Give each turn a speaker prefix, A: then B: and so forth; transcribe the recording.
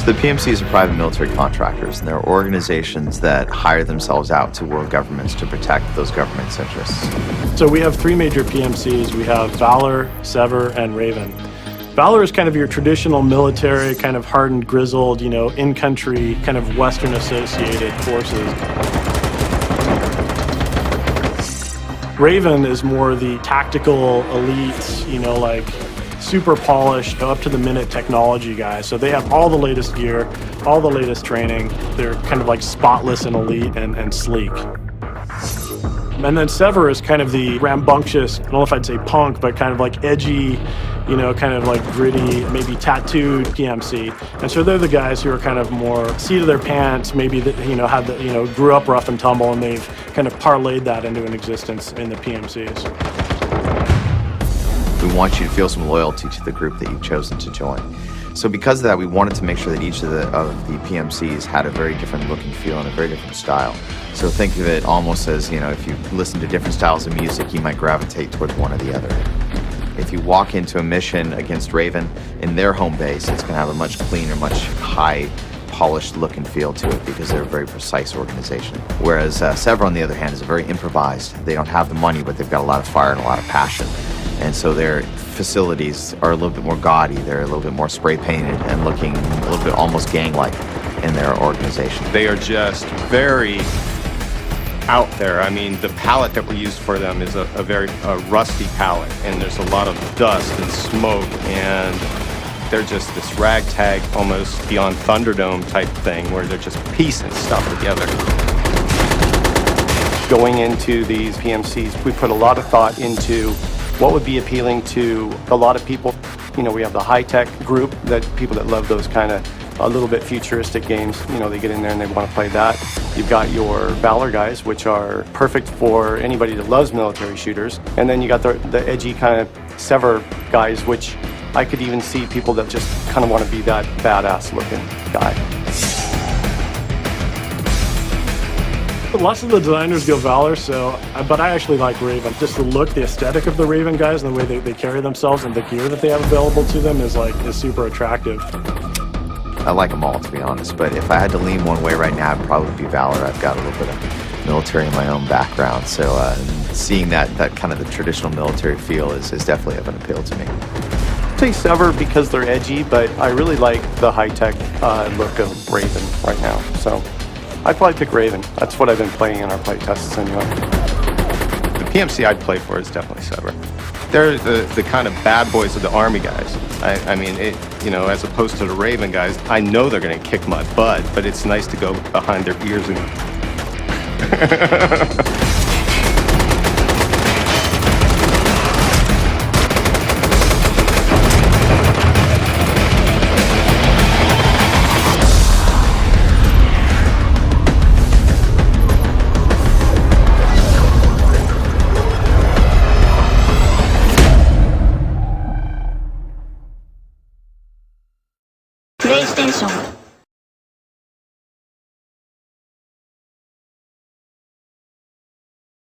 A: The PMCs are private military contractors, and they're organizations that hire themselves out to world governments to protect those governments' interests.
B: So we have three major PMCs. We have Valor, S.V.E.R, and Raven. Valor is kind of your traditional military, kind of hardened, grizzled, in-country, kind of Western-associated forces. Raven is more the tactical elites, like super polished, up-to-the-minute technology guys. So they have all the latest gear, all the latest training. They're kind of like spotless and elite and sleek. And then S.V.E.R is kind of the rambunctious, I don't know if I'd say punk, but kind of like edgy, kind of like gritty, maybe tattooed PMC. And so they're the guys who are kind of more seat of their pants, maybe that, had the, grew up rough and tumble, and they've kind of parlayed that into an existence in the PMCs.
A: We want you to feel some loyalty to the group that you've chosen to join. So because of that, we wanted to make sure that each of the PMCs had a very different look and feel and a very different style. So think of it almost as, if you listen to different styles of music, you might gravitate towards one or the other. If you walk into a mission against Raven in their home base, it's going to have a much cleaner, much high polished look and feel to it because they're a very precise organization. Whereas S.V.E.R, on the other hand, is very improvised. They don't have the money, but they've got a lot of fire and a lot of passion. And so their facilities are a little bit more gaudy. They're a little bit more spray painted and looking a little bit almost gang-like in their organization.
C: They are just very out there. I mean, the palette that we used for them is a very rusty palette, and there's a lot of dust and smoke, and they're just this ragtag, almost beyond Thunderdome type thing, where they're just piecing stuff together. Going into these PMCs, we put a lot of thought into what would be appealing to a lot of people. We have the high-tech group, that people that love those kind of a little bit futuristic games. They get in there and they want to play that. You've got your Valor guys, which are perfect for anybody that loves military shooters. And then you got the edgy kind of S.V.E.R guys, which I could even see people that just kind of want to be that badass looking guy.
B: Lots of the designers go Valor, but I actually like Raven. Just the look, the aesthetic of the Raven guys, and the way they carry themselves, and the gear that they have available to them is super attractive.
A: I like them all, to be honest, but if I had to lean one way right now, it'd probably be Valor. I've got a little bit of military in my own background, so seeing that kind of the traditional military feel is definitely of an appeal to me.
C: I'd say S.V.E.R because they're edgy, but I really like the high-tech look of Raven right now, so I'd probably pick Raven. That's what I've been playing in our play tests anyway. The PMC I'd play for is definitely S.V.E.R. They're the kind of bad boys of the Army guys. I mean, as opposed to the Raven guys, I know they're going to kick my butt, but it's nice to go behind their ears and